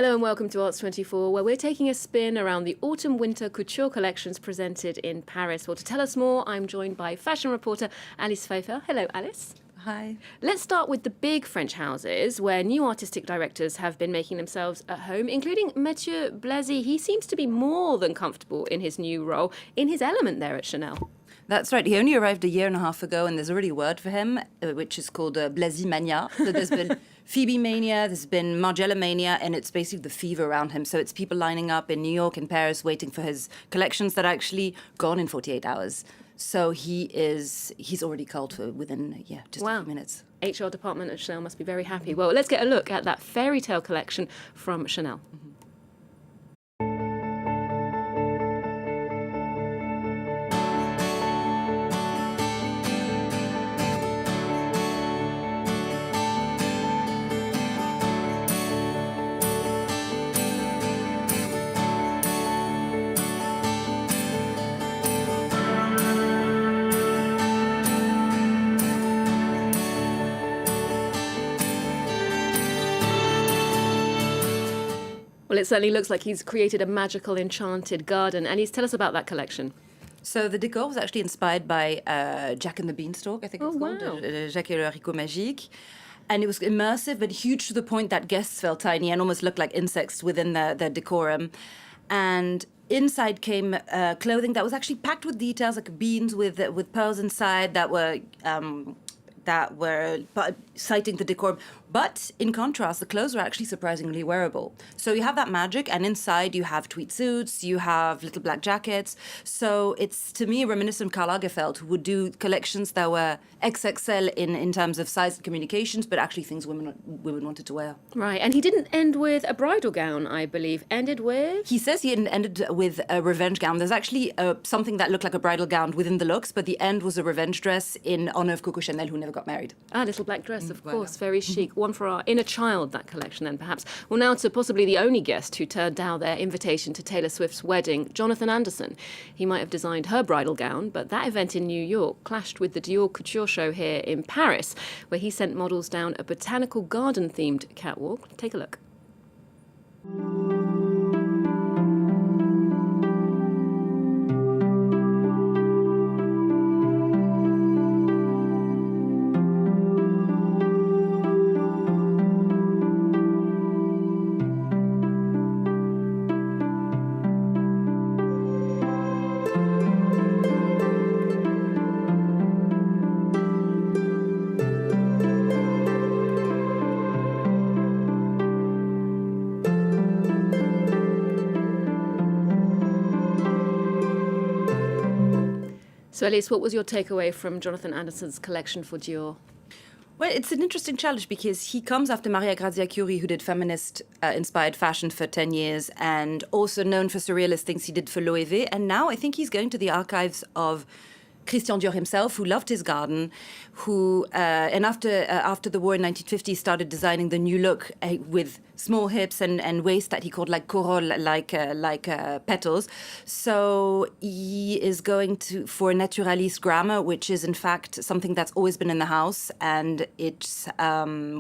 Hello and welcome to Arts 24, where we're taking a spin around the autumn-winter couture collections presented in Paris. Well, to tell us more, I'm joined by fashion reporter Alice Pfeiffer. Hello, Alice. Hi. Let's start with the big French houses, where new artistic directors have been making themselves at home, including Mathieu Blazy. He seems to be more than comfortable in his new role, in his element there at Chanel. That's right. He only arrived a year and a half ago, and there's already a word for him, which is called Blazymania. So there's been Phoebe mania, there's been Margiela mania, and it's basically the fever around him. So it's people lining up in New York and Paris waiting for his collections that are actually gone in 48 hours. So he's already culled for within, just a few minutes. HR department at Chanel must be very happy. Well, let's get a look at that fairy tale collection from Chanel. Mm-hmm. Well, it certainly looks like he's created a magical, enchanted garden. Alice, tell us about that collection. So the decor was actually inspired by Jack and the Beanstalk, I think it's called. Jacques et le haricot magique. And it was immersive, but huge to the point that guests felt tiny and almost looked like insects within the decorum. And inside came clothing that was actually packed with details, like beans with pearls inside that were citing the decorum. But in contrast, the clothes were actually surprisingly wearable. So you have that magic, and inside you have tweed suits, you have little black jackets. So it's, to me, reminiscent of Karl Lagerfeld, who would do collections that were XXL in terms of size and communications, but actually things women wanted to wear. Right, and he didn't end with a bridal gown, I believe. Ended with? He says he ended with a revenge gown. There's actually something that looked like a bridal gown within the looks, but the end was a revenge dress in honor of Coco Chanel, who never got married. Little black dress, of course, very chic. One for our inner child, that collection then, perhaps. Well, now to possibly the only guest who turned down their invitation to Taylor Swift's wedding, Jonathan Anderson. He might have designed her bridal gown, but that event in New York clashed with the Dior Couture show here in Paris, where he sent models down a botanical garden-themed catwalk. Take a look. So, Alice, what was your takeaway from Jonathan Anderson's collection for Dior? Well, it's an interesting challenge because he comes after Maria Grazia Chiuri, who did feminist-inspired fashion for 10 years and also known for surrealist things he did for Loewe. And now I think he's going to the archives of Christian Dior himself, who loved his garden, who and after the war in 1950 started designing the new look with small hips and waist that he called like corolle, like petals. So he is going for a naturaliste grammar, which is in fact something that's always been in the house, and it's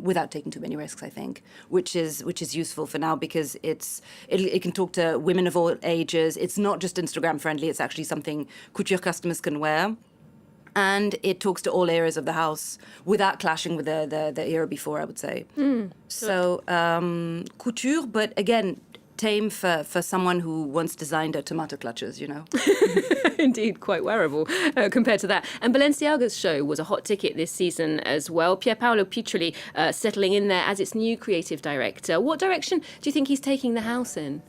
without taking too many risks, I think, which is useful for now because it can talk to women of all ages. It's not just Instagram friendly; it's actually something couture customers can wear. And it talks to all areas of the house without clashing with the era before, I would say. So couture, but again, tame for someone who once designed a tomato clutches, you know. Indeed, quite wearable compared to that. And Balenciaga's show was a hot ticket this season as well. Pierpaolo Piccioli settling in there as its new creative director. What direction do you think he's taking the house in?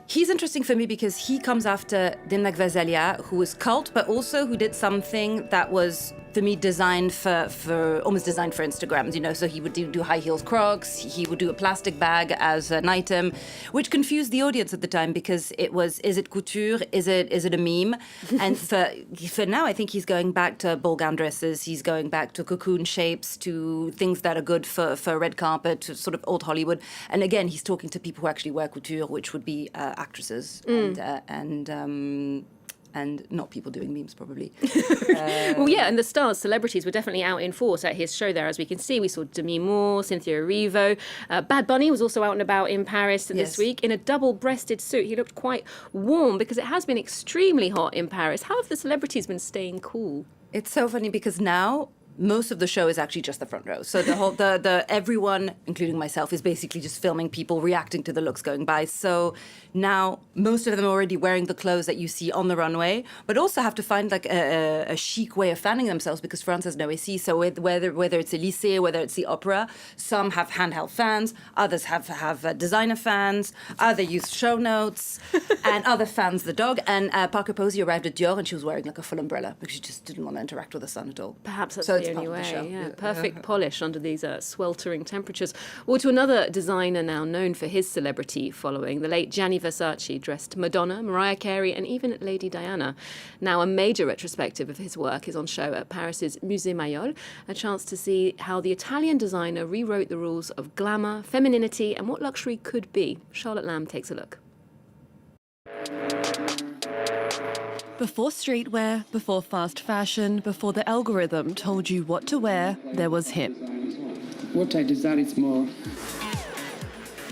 He's interesting for me because he comes after Demna Gvasalia, who was cult, but also who did something that was, for me, designed for almost designed for Instagrams, you know. So he would do high heels Crocs, he would do a plastic bag as an item, which confused the audience at the time because it was, is it couture? Is it a meme? And for now, I think he's going back to ball gown dresses, he's going back to cocoon shapes, to things that are good for red carpet, to sort of old Hollywood. And again, he's talking to people who actually wear couture, which would be actresses and and not people doing memes, probably. Well, yeah, and the stars, celebrities were definitely out in force at his show there, as we can see. We saw Demi, Cynthia Erivo. Bad Bunny was also out and about in Paris this week in a double-breasted suit. He looked quite warm because it has been extremely hot in Paris. How have the celebrities been staying cool? It's so funny because now most of the show is actually just the front row. So the everyone, including myself, is basically just filming people reacting to the looks going by. So now most of them are already wearing the clothes that you see on the runway, but also have to find like a chic way of fanning themselves because France has no AC. So whether it's Elysée, whether it's the opera, some have handheld fans, others have designer fans, others use show notes, and other fans the dog. And Parker Posey arrived at Dior and she was wearing like a full umbrella because she just didn't want to interact with the sun at all. Perhaps that's So the it's only part of the show. way. Yeah, perfect polish under these sweltering temperatures. Well, to another designer now known for his celebrity following, the late Gianni Versace dressed Madonna, Mariah Carey, and even Lady Diana. Now, a major retrospective of his work is on show at Paris's Musée Maillol, a chance to see how the Italian designer rewrote the rules of glamour, femininity, and what luxury could be. Charlotte Lamb takes a look. Before streetwear, before fast fashion, before the algorithm told you what to wear, there was him. What I desire is more.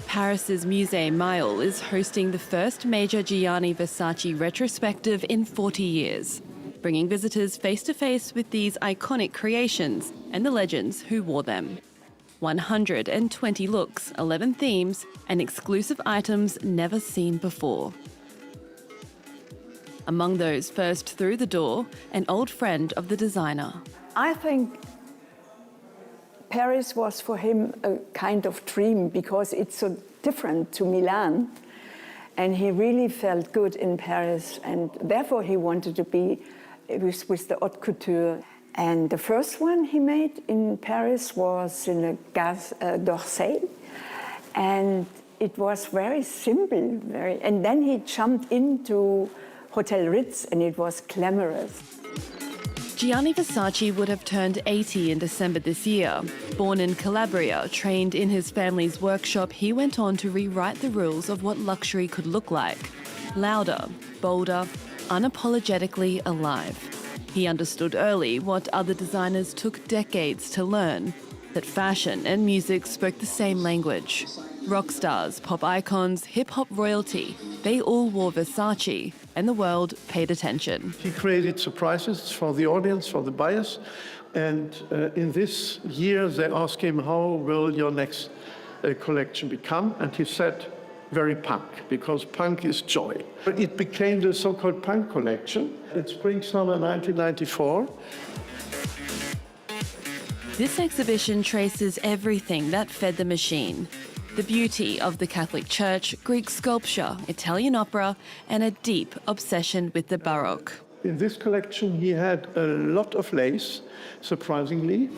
Paris's Musée Maillol is hosting the first major Gianni Versace retrospective in 40 years, bringing visitors face to face with these iconic creations and the legends who wore them. 120 looks, 11 themes, and exclusive items never seen before. Among those first through the door, an old friend of the designer. I think Paris was for him a kind of dream because it's so different to Milan. And he really felt good in Paris. And therefore he wanted to be with the haute couture. And the first one he made in Paris was in the Gare d'Orsay. And it was very simple. And then he jumped into Hotel Ritz, and it was glamorous. Gianni Versace would have turned 80 in December this year. Born in Calabria, trained in his family's workshop, he went on to rewrite the rules of what luxury could look like. Louder, bolder, unapologetically alive. He understood early what other designers took decades to learn, that fashion and music spoke the same language. Rock stars, pop icons, hip-hop royalty, they all wore Versace, and the world paid attention. He created surprises for the audience, for the buyers, and in this year they asked him, how will your next collection become? And he said, very punk, because punk is joy. It became the so-called punk collection. It's spring-summer 1994. This exhibition traces everything that fed the machine. The beauty of the Catholic Church, Greek sculpture, Italian opera, and a deep obsession with the Baroque. In this collection, he had a lot of lace, surprisingly.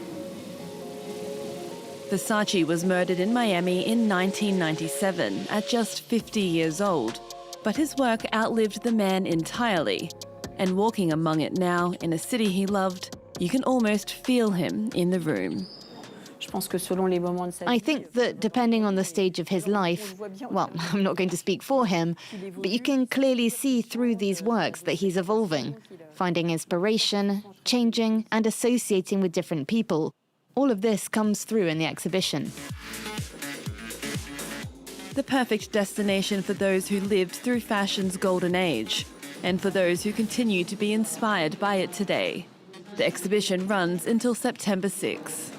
Versace was murdered in Miami in 1997 at just 50 years old. But his work outlived the man entirely. And walking among it now, in a city he loved, you can almost feel him in the room. I think that depending on the stage of his life, well, I'm not going to speak for him, but you can clearly see through these works that he's evolving, finding inspiration, changing, and associating with different people. All of this comes through in the exhibition. The perfect destination for those who lived through fashion's golden age, and for those who continue to be inspired by it today. The exhibition runs until September 6.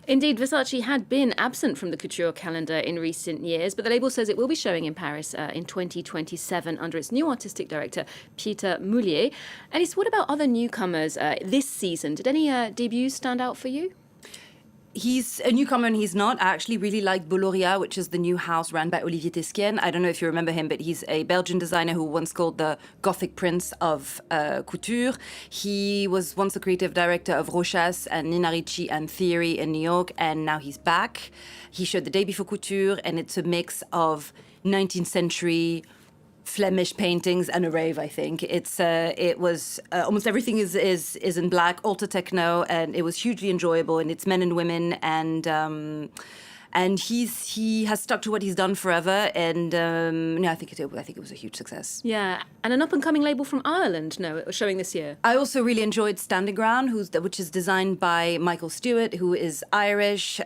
Indeed, Versace had been absent from the couture calendar in recent years, but the label says it will be showing in Paris in 2027 under its new artistic director, Pieter Mulier. Alice, what about other newcomers this season? Did any debuts stand out for you? He's a newcomer and he's not. I actually really like Boloria, which is the new house run by Olivier Tesquien. I don't know if you remember him, but he's a Belgian designer who once called the Gothic Prince of Couture. He was once the creative director of Rochas and Nina Ricci and Theory in New York, and now he's back. He showed the day before Couture, and it's a mix of 19th century Flemish paintings and a rave. I think it was almost everything is in black, alter techno, and it was hugely enjoyable. And it's men and women, and And he has stuck to what he's done forever, and I think it was a huge success. Yeah, and an up-and-coming label from Ireland, showing this year. I also really enjoyed Standing Ground, which is designed by Michael Stewart, who is Irish,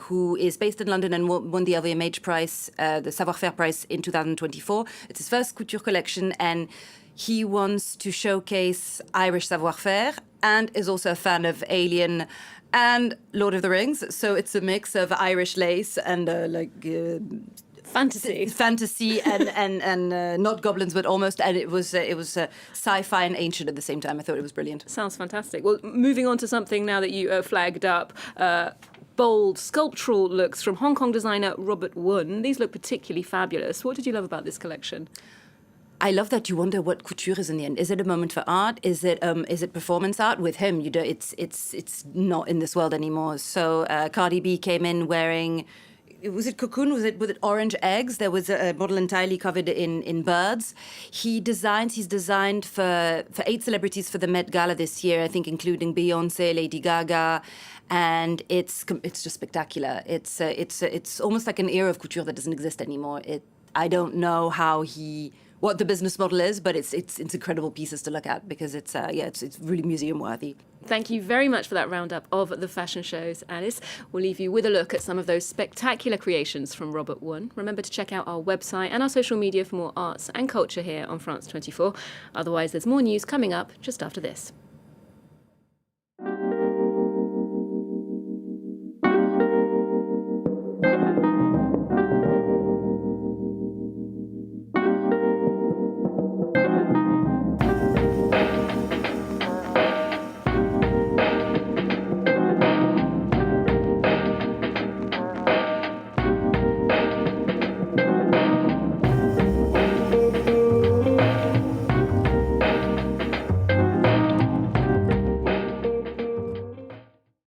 who is based in London and won the LVMH prize, the savoir-faire prize in 2024. It's his first couture collection, and he wants to showcase Irish savoir-faire and is also a fan of Alien and Lord of the Rings. So it's a mix of Irish lace and fantasy and not goblins, but almost. And it was sci-fi and ancient at the same time. I thought it was brilliant. Sounds fantastic. Well, moving on to something now that you flagged up. Bold sculptural looks from Hong Kong designer Robert Wun. These look particularly fabulous. What did you love about this collection? I love that you wonder what couture is in the end. Is it a moment for art? Is it performance art? With him, it's not in this world anymore. So Cardi B came in wearing, was it cocoon? Was it orange eggs? There was a model entirely covered in birds. He's designed for 8 celebrities for the Met Gala this year, I think, including Beyonce, Lady Gaga, and it's just spectacular. It's almost like an era of couture that doesn't exist anymore. I don't know what the business model is, but it's incredible pieces to look at because it's really museum worthy. Thank you very much for that roundup of the fashion shows, Alice. We'll leave you with a look at some of those spectacular creations from Robert Wun. Remember to check out our website and our social media for more arts and culture here on France 24. Otherwise, there's more news coming up just after this.